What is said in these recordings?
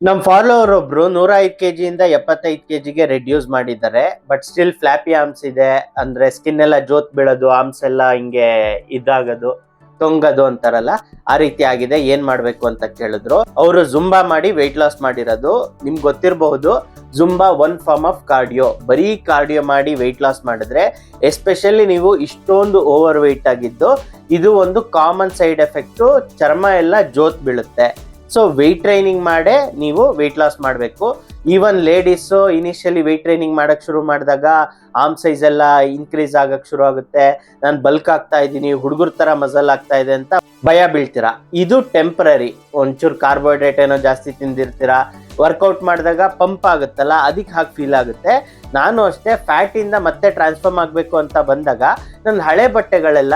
ನಮ್ ಫಾಲೋವರ್ ಒಬ್ರು 105 kg ಇಂದ 75 kg ರೆಡ್ಯೂಸ್ ಮಾಡಿದ್ದಾರೆ. ಬಟ್ ಸ್ಟಿಲ್ ಫ್ಲಾಪಿ ಆರ್ಮ್ಸ್ ಇದೆ, ಅಂದ್ರೆ ಸ್ಕಿನ್ ಎಲ್ಲ ಜೋತ್ ಬೀಳೋದು, ಆರ್ಮ್ಸ್ ಎಲ್ಲ ಹಿಂಗೆ ಇದಾಗದು, ತೊಂಗದು ಅಂತಾರಲ್ಲ, ಆ ರೀತಿ ಆಗಿದೆ. ಏನ್ ಮಾಡ್ಬೇಕು ಅಂತ ಕೇಳಿದ್ರು. ಅವರು ಜುಂಬಾ ಮಾಡಿ ವೆಯ್ಟ್ ಲಾಸ್ ಮಾಡಿರೋದು. ನಿಮ್ಗೆ ಗೊತ್ತಿರಬಹುದು, Zumba one form of cardio. ಬರೀ ಕಾರ್ಡಿಯೋ ಮಾಡಿ ವೆಯ್ಟ್ ಲಾಸ್ ಮಾಡಿದ್ರೆ, ಎಸ್ಪೆಷಲಿ ನೀವು ಇಷ್ಟೊಂದು ಓವರ್ ವೆಯ್ಟ್ ಆಗಿದ್ದು, ಇದು ಒಂದು ಕಾಮನ್ ಸೈಡ್ ಎಫೆಕ್ಟ್, ಚರ್ಮ ಎಲ್ಲ ಜೋತ್ ಬೀಳುತ್ತೆ. ಸೊ ವೆಯ್ಟ್ ಟ್ರೈನಿಂಗ್ ಮಾಡೇ ನೀವು ವೆಯ್ಟ್ ಲಾಸ್ ಮಾಡಬೇಕು. Even ladies initially weight training ಮಾಡಕ್ ಶುರು ಮಾಡಿದಾಗ ಆರ್ಮ್ ಸೈಜ್ ಎಲ್ಲ ಇನ್ಕ್ರೀಸ್ ಆಗಕ್ ಶುರು ಆಗುತ್ತೆ. ನಾನು ಬಲ್ಕ್ ಆಗ್ತಾ ಇದ್ದೀನಿ, ಹುಡುಗರ ತರ ಮಸಲ್ ಆಗ್ತಾ ಇದೆ ಅಂತ ಭಯ ಬೀಳ್ತೀರಾ. ಇದು ಟೆಂಪರರಿ. ಒಂಚೂರು ಕಾರ್ಬೋಹೈಡ್ರೇಟ್ ಏನೋ ಜಾಸ್ತಿ ತಿಂದಿರ್ತೀರಾ, ವರ್ಕೌಟ್ ಮಾಡಿದಾಗ ಪಂಪ್ ಆಗುತ್ತಲ್ಲ, ಅದಕ್ಕೆ ಹಾಗೆ ಫೀಲ್ ಆಗುತ್ತೆ. ನಾನು ಅಷ್ಟೇ ಫ್ಯಾಟ್ ಇಂದ ಮತ್ತೆ ಟ್ರಾನ್ಸ್ಫಾರ್ಮ್ ಆಗಬೇಕು ಅಂತ ಬಂದಾಗ ನನ್ನ ಹಳೆ ಬಟ್ಟೆಗಳೆಲ್ಲ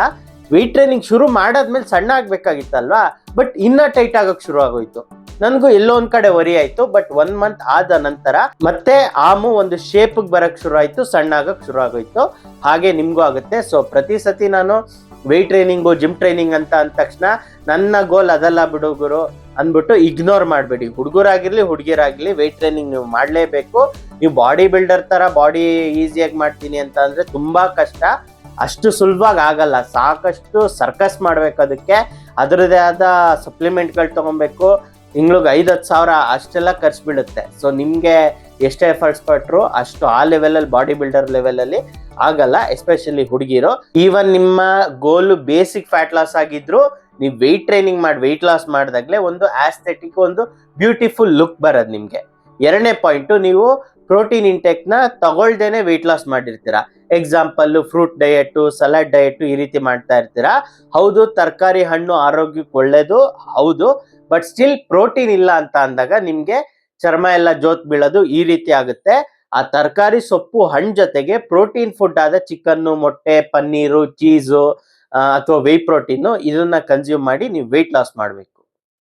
ವೆಯ್ಟ್ ಟ್ರೈನಿಂಗ್ ಶುರು ಮಾಡಾದ್ಮೇಲೆ ಸಣ್ಣ ಆಗ್ಬೇಕಾಗಿತ್ತಲ್ವಾ, ಬಟ್ ಇನ್ನ ಟೈಟ್ ಆಗಕ್ ಶುರು ಆಗೋಯ್ತು. ನನ್ಗೂ ಎಲ್ಲೋ ಒಂದ್ ಕಡೆ ವರಿ ಆಯ್ತು. ಬಟ್ 1 month ಆದ ನಂತರ ಮತ್ತೆ ಆಮು ಒಂದು ಶೇಪ್ ಬರಕ್ ಶುರು ಆಯ್ತು, ಸಣ್ಣ ಆಗಕ್ ಶುರು ಆಗೋಯ್ತು. ಹಾಗೆ ನಿಮ್ಗೂ ಆಗುತ್ತೆ. ಸೊ ಪ್ರತಿ ಸತಿ ನಾನು ವೆಯ್ಟ್ ಟ್ರೈನಿಂಗು, ಜಿಮ್ ಟ್ರೈನಿಂಗ್ ಅಂತ ಅಂದ ತಕ್ಷಣ ನನ್ನ ಗೋಲ್ ಅದೆಲ್ಲ ಬಿಡುಗರು ಅಂದ್ಬಿಟ್ಟು ಇಗ್ನೋರ್ ಮಾಡಬೇಡಿ. ಹುಡುಗರಾಗಿರ್ಲಿ ಹುಡುಗಿರಾಗಿರ್ಲಿ ವೆಯ್ಟ್ ಟ್ರೈನಿಂಗ್ ನೀವು ಮಾಡಲೇಬೇಕು. ನೀವು ಬಾಡಿ ಬಿಲ್ಡರ್ ತರ ಬಾಡಿ ಈಸಿಯಾಗಿ ಮಾಡ್ತೀನಿ ಅಂತ ಅಂದ್ರೆ ತುಂಬಾ ಕಷ್ಟ. ಅಷ್ಟು ಸುಲಭವಾಗಿ ಆಗಲ್ಲ. ಸಾಕಷ್ಟು ಸರ್ಕಸ್ ಮಾಡ್ಬೇಕು. ಅದಕ್ಕೆ ಅದರದೇ ಆದ ಸಪ್ಲಿಮೆಂಟ್ಗಳು ತಗೊಬೇಕು. ತಿಂಗ್ಳಿಗೆ 5-10 ಸಾವಿರ ಅಷ್ಟೆಲ್ಲ ಖರ್ಚು ಬೀಳುತ್ತೆ. ಸೊ ನಿಮಗೆ ಎಷ್ಟೇ ಎಫರ್ಟ್ಸ್ ಪಟ್ಟರು ಅಷ್ಟು ಆ ಲೆವೆಲಲ್ಲಿ, ಬಾಡಿ ಬಿಲ್ಡರ್ ಲೆವೆಲಲ್ಲಿ ಆಗಲ್ಲ, ಎಸ್ಪೆಷಲಿ ಹುಡುಗಿರು. ಈವನ್ ನಿಮ್ಮ ಗೋಲು ಬೇಸಿಕ್ ಫ್ಯಾಟ್ ಲಾಸ್ ಆಗಿದ್ರು, ನೀವು ವೆಯ್ಟ್ ಟ್ರೈನಿಂಗ್ ಮಾಡಿ ವೆಯ್ಟ್ ಲಾಸ್ ಮಾಡಿದಾಗಲೇ ಒಂದು ಆಸ್ಥೆಟಿಕ್, ಒಂದು ಬ್ಯೂಟಿಫುಲ್ ಲುಕ್ ಬರೋದು ನಿಮಗೆ. ಎರಡನೇ ಪಾಯಿಂಟು, ನೀವು ಪ್ರೋಟೀನ್ ಇಂಟೇಕ್ನ ತಗೊಳ್ದೇನೆ ವೆಯ್ಟ್ ಲಾಸ್ ಮಾಡಿರ್ತೀರಾ. Example fruit diet, salad diet ಈ ರೀತಿ ಮಾಡ್ತಾ ಇರ್ತೀರಾ. ಹೌದು, ತರಕಾರಿ ಹಣ್ಣು ಆರೋಗ್ಯಕ್ಕೆ ಒಳ್ಳೇದು, ಹೌದು. ಬಟ್ ಸ್ಟಿಲ್ ಪ್ರೋಟೀನ್ ಇಲ್ಲ ಅಂತ ಅಂದಾಗ ನಿಮ್ಗೆ ಚರ್ಮ ಎಲ್ಲ ಜೋತ್ ಬೀಳೋದು ಈ ರೀತಿ ಆಗುತ್ತೆ. ಆ ತರಕಾರಿ, ಸೊಪ್ಪು, ಹಣ್ಣು ಜೊತೆಗೆ ಪ್ರೋಟೀನ್ ಫುಡ್ ಆದ ಚಿಕನ್ನು, ಮೊಟ್ಟೆ, ಪನ್ನೀರು, ಚೀಸು ಅಥವಾ ವೇ ಪ್ರೋಟೀನು ಇದನ್ನ ಕನ್ಸ್ಯೂಮ್ ಮಾಡಿ ನೀವು ವೆಯ್ಟ್ ಲಾಸ್ ಮಾಡಬೇಕು.